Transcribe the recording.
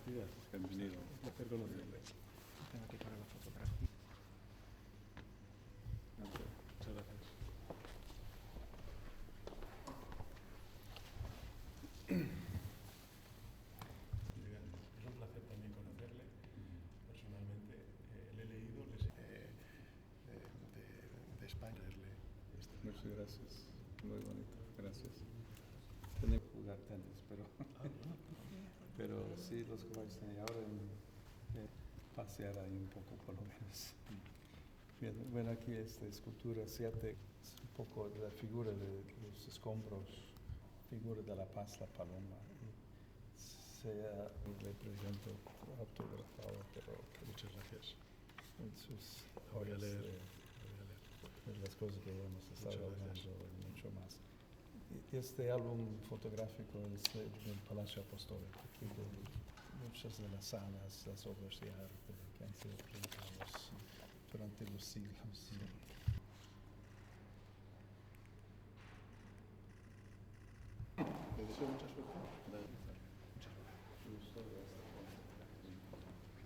Gracias que han venido. Le perdono de tengo que para la fotografía. Muchas gracias. Es un placer también conocerle personalmente. Le he leído de España. Muchas gracias. Muy bonito. Gracias. Tenía que jugar tenis, pero sí, los caballos tenis. Ahora pasear ahí un poco por lo menos. Bien, bueno, aquí esta escultura 7 es un poco de la figura de los escombros, figura de la paz, la paloma. Le presento autografado, pero Muchas gracias. sus Voy a obras, leer. de las cosas que hemos estado Muchas hablando gracias. y mucho más. Este álbum fotográfico es del Palacio Apostólico, aquí de muchas de las salas, las obras de arte que han sido presentadas durante los siglos.